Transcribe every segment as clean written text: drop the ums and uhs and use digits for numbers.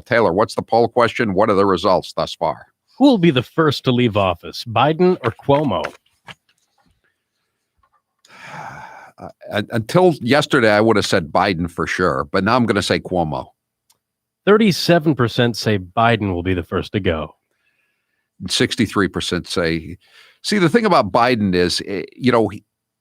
Taylor, what's the poll question? What are the results thus far? Who will be the first to leave office, Biden or Cuomo? Until yesterday, I would have said Biden for sure, but now I'm going to say Cuomo. 37% say Biden will be the first to go. 63% say. See, the thing about Biden is,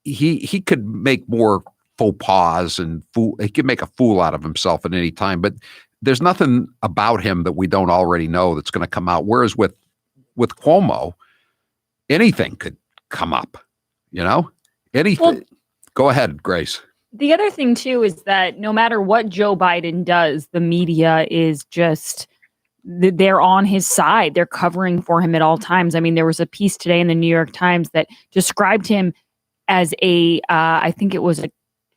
he could make more faux pas and he could make a fool out of himself at any time, but there's nothing about him that we don't already know that's going to come out. Whereas with Cuomo, anything could come up, anything. Well, go ahead, Grace. The other thing, too, is that no matter what Joe Biden does, the media is just, they're on his side. They're covering for him at all times. I mean, there was a piece today in the New York Times that described him as I think it was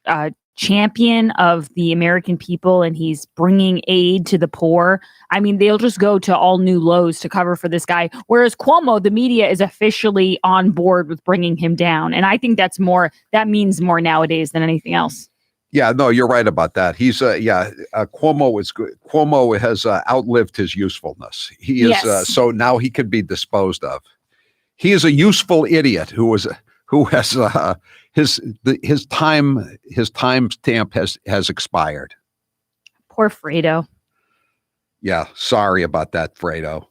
a champion of the American people, and he's bringing aid to the poor. I mean, they'll just go to all new lows to cover for this guy. Whereas Cuomo, the media is officially on board with bringing him down. And I think that means more nowadays than anything else. Yeah, no, you're right about that. He's Cuomo is good. Cuomo has outlived his usefulness. He is so now he can be disposed of. He is a useful idiot who has his time stamp has expired. Poor Fredo. Yeah, sorry about that, Fredo.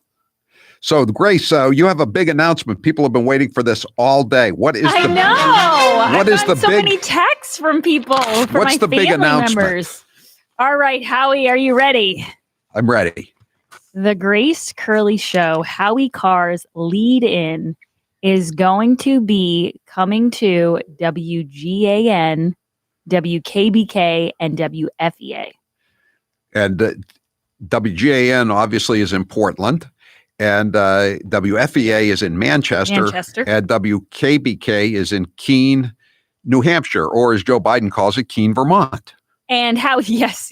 So, Grace, you have a big announcement. People have been waiting for this all day. What is I know. I've gotten so many texts from people. What's the big announcement? Members. All right, Howie, are you ready? I'm ready. The Grace Curley Show, Howie Carr's lead-in, is going to be coming to WGAN, WKBK, and WFEA. And WGAN obviously is in Portland, and WFEA is in Manchester, and WKBK is in Keene, New Hampshire, or as Joe Biden calls it, Keene, Vermont. And Howie, yes.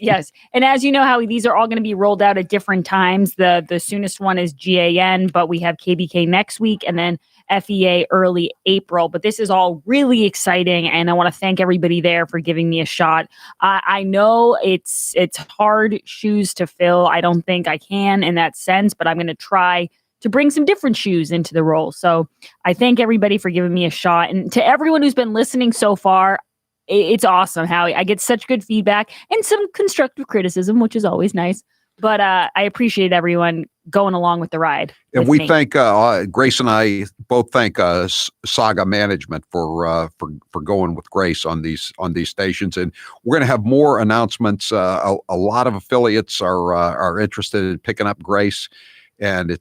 And as you know, Howie, these are all going to be rolled out at different times. The soonest one is GAN, but we have KBK next week, and then FEA early April. But this is all really exciting, and I want to thank everybody there for giving me a shot. I know it's hard shoes to fill. I don't think I can in that sense, but I'm going to try to bring some different shoes into the role. So I thank everybody for giving me a shot. And to everyone who's been listening so far, it's awesome, Howie. I get such good feedback and some constructive criticism, which is always nice. But I appreciate everyone going along with the ride. And we thank Grace and I both thank Saga Management for going with Grace on these stations. And we're going to have more announcements. A lot of affiliates are interested in picking up Grace, and the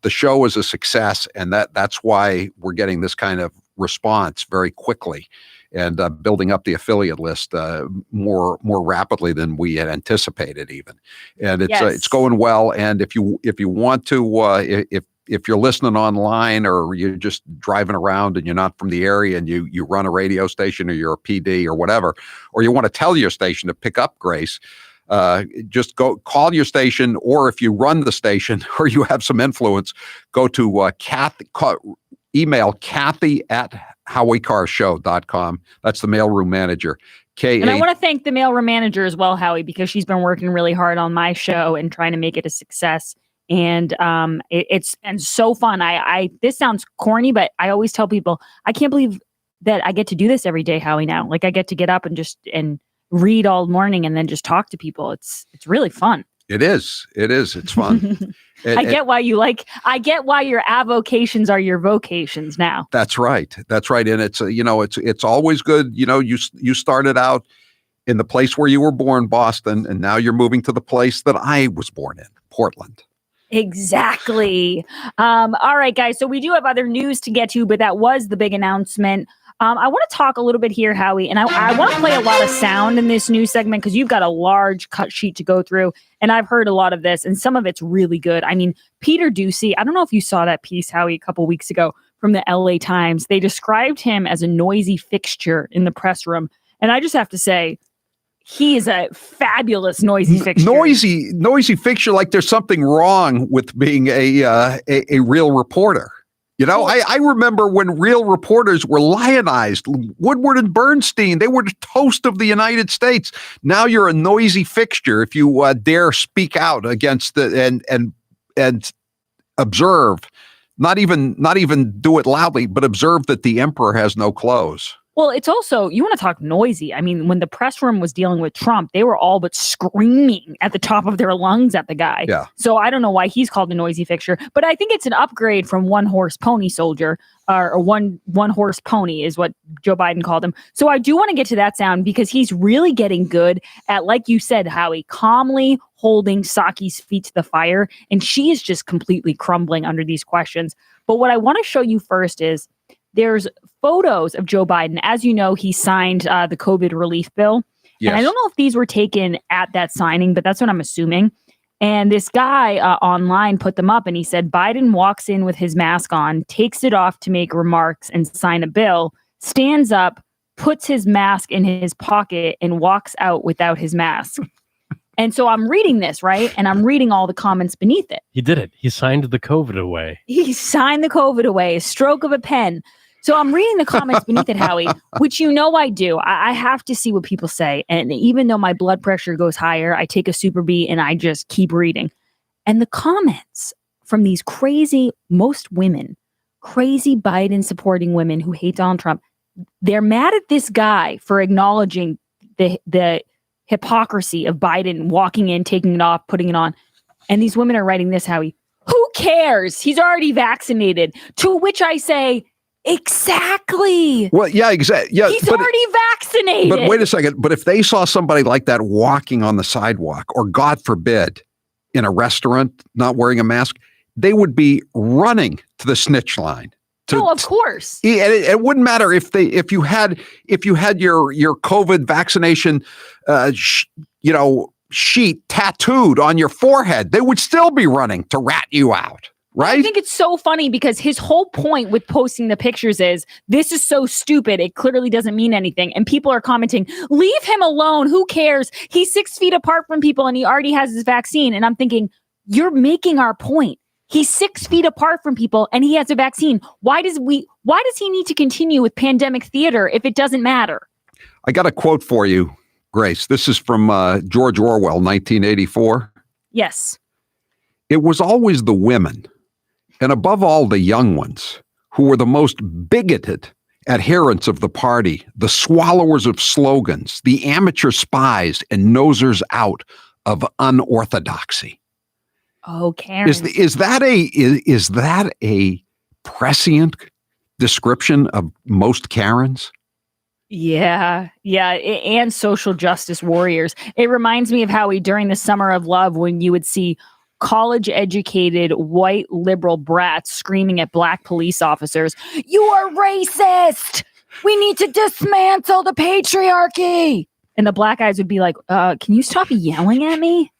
show is a success, and that's why we're getting this kind of response very quickly, and building up the affiliate list more rapidly than we had anticipated even. And it's going well. And if you want to, if you're listening online, or you're just driving around and you're not from the area, and you run a radio station, or you're a PD or whatever, or you want to tell your station to pick up Grace, just go call your station, or if you run the station or you have some influence, go to email Kathy at HowieCarrShow.com. That's the mailroom manager. And I want to thank the mailroom manager as well, Howie, because she's been working really hard on my show and trying to make it a success. And it's been so fun. This sounds corny, but I always tell people, I can't believe that I get to do this every day, Howie, now. Like, I get to get up and read all morning and then just talk to people. It's really fun. It is. It's fun. I get why your avocations are your vocations now. That's right. And it's always good. You started out in the place where you were born, Boston, and now you're moving to the place that I was born in, Portland. Exactly. All right, guys. So we do have other news to get to, but that was the big announcement. I want to talk a little bit here, Howie, and I want to play a lot of sound in this news segment because you've got a large cut sheet to go through, and I've heard a lot of this, and some of it's really good. I mean, Peter Doocy, I don't know if you saw that piece, Howie, a couple weeks ago from the LA Times. They described him as a noisy fixture in the press room, and I just have to say, he is a fabulous noisy fixture. Noisy fixture, like there's something wrong with being a real reporter. You know, I remember when real reporters were lionized. Woodward and Bernstein, they were the toast of the United States. Now you're a noisy fixture if you dare speak out against and observe, not even do it loudly, but observe that the emperor has no clothes. Well, it's also, you want to talk noisy. I mean, when the press room was dealing with Trump, they were all but screaming at the top of their lungs at the guy. Yeah. So I don't know why he's called a noisy fixture, but I think it's an upgrade from one horse pony soldier, or one horse pony is what Joe Biden called him. So I do want to get to that sound because he's really getting good at, like you said, Howie, calmly holding Psaki's feet to the fire. And she is just completely crumbling under these questions. But what I want to show you first is there's photos of Joe Biden. As you know, he signed the COVID relief bill. Yes. And I don't know if these were taken at that signing, but that's what I'm assuming. And this guy online put them up and he said, Biden walks in with his mask on, takes it off to make remarks and sign a bill, stands up, puts his mask in his pocket and walks out without his mask. And so I'm reading this, right? And I'm reading all the comments beneath it. He did it. He signed the COVID away. He signed the COVID away, a stroke of a pen. So I'm reading the comments beneath it, Howie, which you know I do. I have to see what people say. And even though my blood pressure goes higher, I take a Super B and I just keep reading. And the comments from these crazy, most women, crazy Biden supporting women who hate Donald Trump, they're mad at this guy for acknowledging the hypocrisy of Biden walking in, taking it off, putting it on. And these women are writing this, Howie, who cares? He's already vaccinated. To which I say, exactly. Well, yeah, exactly. Yeah, he's already vaccinated. But wait a second. But if they saw somebody like that walking on the sidewalk, or God forbid, in a restaurant not wearing a mask, they would be running to the snitch line. No, of course. It wouldn't matter if you had your COVID vaccination, sheet tattooed on your forehead. They would still be running to rat you out. Right? I think it's so funny because his whole point with posting the pictures is this is so stupid. It clearly doesn't mean anything. And people are commenting, leave him alone. Who cares? He's 6 feet apart from people and he already has his vaccine. And I'm thinking, you're making our point. He's 6 feet apart from people and he has a vaccine. Why does he need to continue with pandemic theater if it doesn't matter? I got a quote for you, Grace. This is from George Orwell, 1984. Yes. It was always the women, and above all the young ones, who were the most bigoted adherents of the party, the swallowers of slogans, the amateur spies and nosers out of unorthodoxy. Oh, Karen. Is that a prescient description of most Karens? Yeah. And social justice warriors. It reminds me of Howie during the Summer of Love when you would see college-educated white liberal brats screaming at black police officers, "You are racist! We need to dismantle the patriarchy!" And the black guys would be like, can you stop yelling at me?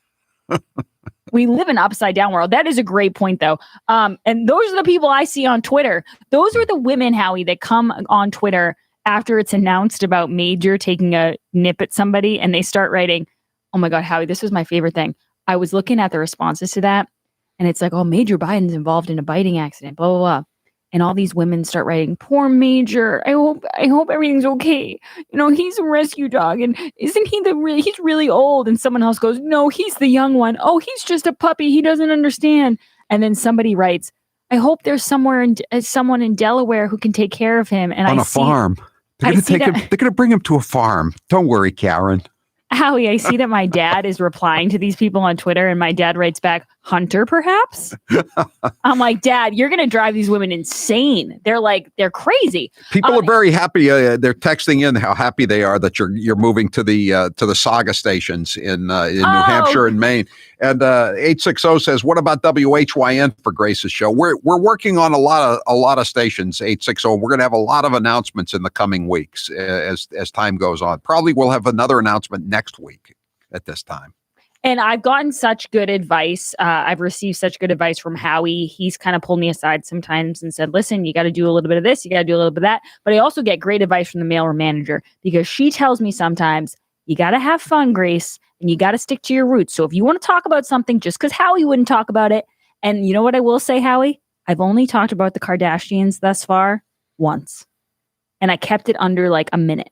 We live in an upside-down world. That is a great point, though. And those are the people I see on Twitter. Those are the women, Howie, that come on Twitter after it's announced about Major taking a nip at somebody, and they start writing, oh my God, Howie, this was my favorite thing. I was looking at the responses to that, and it's like, oh, Major Biden's involved in a biting accident, blah, blah, blah. And all these women start writing, poor Major. I hope everything's okay. He's a rescue dog. And isn't he he's really old? And someone else goes, no, he's the young one. Oh, he's just a puppy. He doesn't understand. And then somebody writes, I hope there's someone in Delaware who can take care of him. And on a farm. They're going to bring him to a farm. Don't worry, Karen. Howie, I see that my dad is replying to these people on Twitter, and my dad writes back, Hunter, perhaps? I'm like, Dad, you're going to drive these women insane. They're crazy. People are very happy. They're texting in how happy they are that you're moving to the Saga stations in New Hampshire and Maine. And 860 says, what about WHYN for Grace's show? We're working on a lot of stations, 860. We're going to have a lot of announcements in the coming weeks as time goes on. Probably we'll have another announcement next week at this time. And I've gotten such good advice. I've received such good advice from Howie. He's kind of pulled me aside sometimes and said, listen, you got to do a little bit of this. You got to do a little bit of that. But I also get great advice from the mail manager because she tells me sometimes you got to have fun, Grace, and you got to stick to your roots. So if you want to talk about something just because Howie wouldn't talk about it. And you know what I will say, Howie? I've only talked about the Kardashians thus far once, and I kept it under like a minute.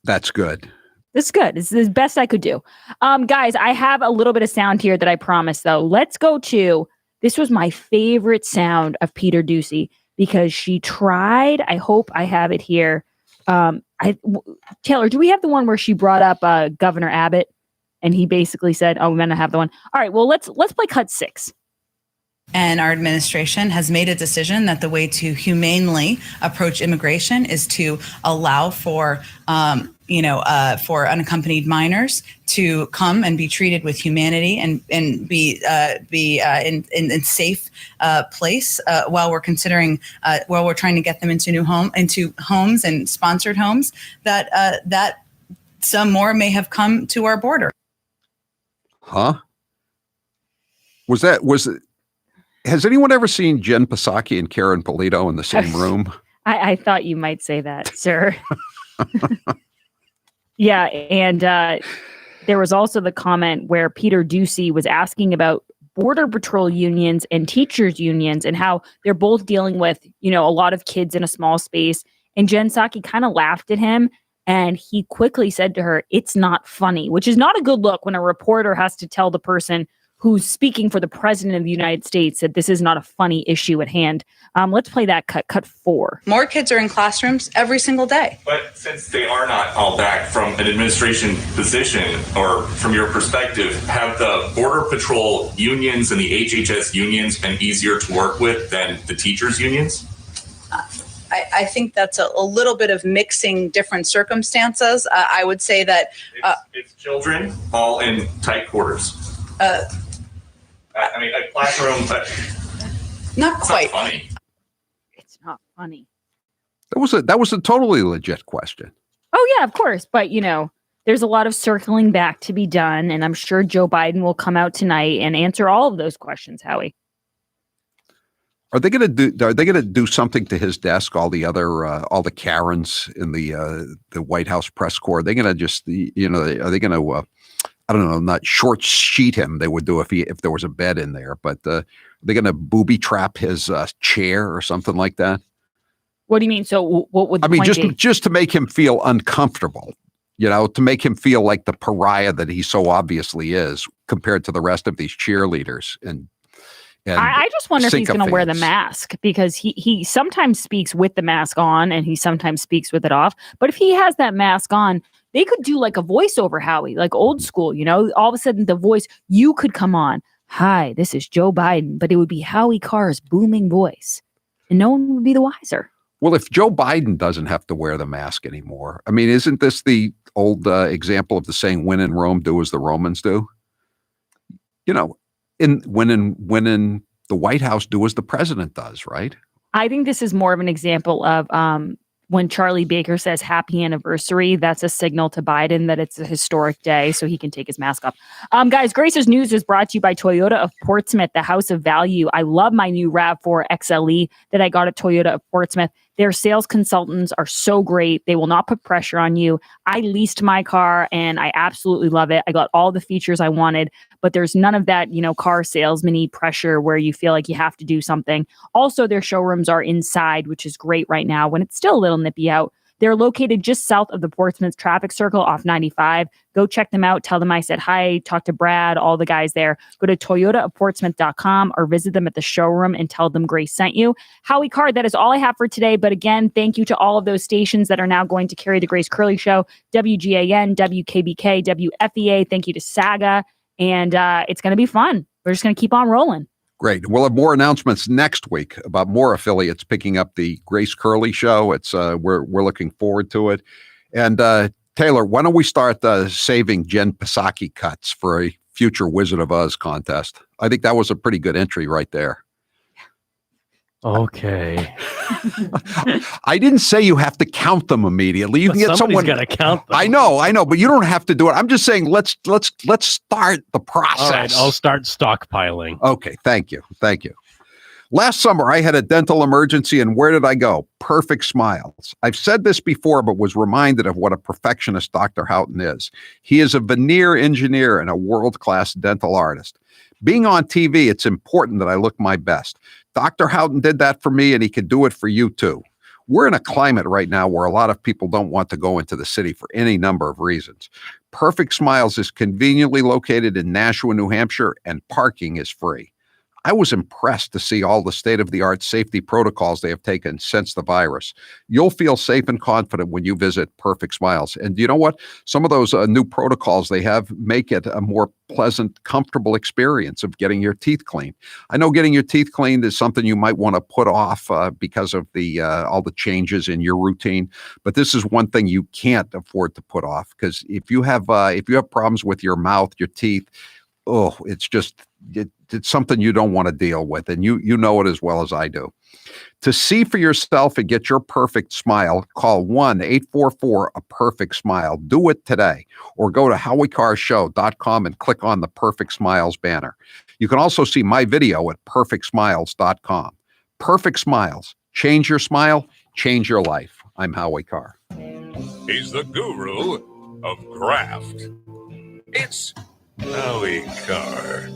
That's good. It's good. It's the best I could do. Guys, I have a little bit of sound here that I promised, though. Let's go to, this was my favorite sound of Peter Doocy because she tried, I hope I have it here. Taylor, do we have the one where she brought up Governor Abbott and he basically said, oh, we're going to have the one. All right, well, let's play cut 6. And our administration has made a decision that the way to humanely approach immigration is to allow for, for unaccompanied minors to come and be treated with humanity and be in safe place while we're considering while we're trying to get them into homes and sponsored homes that some more may have come to our border. Huh? Has anyone ever seen Jen Psaki and Karen Polito in the same room? I thought you might say that, sir. Yeah, and there was also the comment where Peter Doocy was asking about Border Patrol unions and teachers unions and how they're both dealing with, a lot of kids in a small space. And Jen Psaki kind of laughed at him, and he quickly said to her, "It's not funny," which is not a good look when a reporter has to tell the person who's speaking for the president of the United States that this is not a funny issue at hand. Let's play that cut 4. More kids are in classrooms every single day. But since they are not all back from an administration position, or from your perspective, have the Border Patrol unions and the HHS unions been easier to work with than the teachers unions? I think that's a little bit of mixing different circumstances. I would say that it's children all in tight quarters. I mean, a classroom, but not quite. Not funny. It's not funny. That was a totally legit question. Oh yeah, of course. But there's a lot of circling back to be done, and I'm sure Joe Biden will come out tonight and answer all of those questions. Howie, are they going to do something to his desk? All the Karens in the White House press corps. Are they going to just Are they going to I don't know, not short sheet him. They would do if there was a bed in there, but they're going to booby trap his chair or something like that. What do you mean? So what would just to make him feel uncomfortable, to make him feel like the pariah that he so obviously is compared to the rest of these cheerleaders. And I just wonder if he's going to wear the mask, because he sometimes speaks with the mask on and he sometimes speaks with it off. But if he has that mask on, they could do like a voiceover, Howie, like old school, all of a sudden the voice, you could come on. Hi, this is Joe Biden, but it would be Howie Carr's booming voice and no one would be the wiser. Well, if Joe Biden doesn't have to wear the mask anymore, I mean, isn't this the old example of the saying, when in Rome, do as the Romans do? When in the White House, do as the president does, right? I think this is more of an example of when Charlie Baker says happy anniversary, that's a signal to Biden that it's a historic day, so he can take his mask off. Guys, Grace's News is brought to you by Toyota of Portsmouth, the house of value. I love my new RAV4 XLE that I got at Toyota of Portsmouth. Their sales consultants are so great. They will not put pressure on you. I leased my car and I absolutely love it. I got all the features I wanted, but there's none of that, car salesman-y pressure where you feel like you have to do something. Also, their showrooms are inside, which is great right now when it's still a little nippy out. They're located just south of the Portsmouth traffic circle off 95. Go check them out. Tell them I said hi. Talk to Brad, all the guys there. Go to toyotaofportsmouth.com or visit them at the showroom and tell them Grace sent you. Howie Carr, that is all I have for today. But again, thank you to all of those stations that are now going to carry the Grace Curley Show. WGAN, WKBK, WFEA. Thank you to Saga. And it's going to be fun. We're just going to keep on rolling. Great. We'll have more announcements next week about more affiliates picking up the Grace Curley Show. It's we're looking forward to it. And Taylor, why don't we start saving Jen Psaki cuts for a future Wizard of Oz contest? I think that was a pretty good entry right there. Okay. I didn't say you have to count them immediately. You can get someone got to count them. I know, but you don't have to do it. I'm just saying let's start the process. All right, I'll start stockpiling. Okay, thank you. Last summer, I had a dental emergency, and where did I go? Perfect Smiles. I've said this before, but was reminded of what a perfectionist Dr. Houghton is. He is a veneer engineer and a world-class dental artist. Being on TV, it's important that I look my best. Dr. Houghton did that for me, and he can do it for you too. We're in a climate right now where a lot of people don't want to go into the city for any number of reasons. Perfect Smiles is conveniently located in Nashua, New Hampshire, and parking is free. I was impressed to see all the state-of-the-art safety protocols they have taken since the virus. You'll feel safe and confident when you visit Perfect Smiles. And you know what? Some of those new protocols they have make it a more pleasant, comfortable experience of getting your teeth cleaned. I know getting your teeth cleaned is something you might want to put off because of the all the changes in your routine, but this is one thing you can't afford to put off, because if you have problems with your mouth, your teeth, oh, it's something you don't want to deal with, and you know it as well as I do. To see for yourself and get your perfect smile, call 1-844-A-PERFECT-SMILE. Do it today, or go to HowieCarrShow.com and click on the Perfect Smiles banner. You can also see my video at PerfectSmiles.com. Perfect Smiles. Change your smile, change your life. I'm Howie Carr. He's the guru of craft. It's Howie Carr.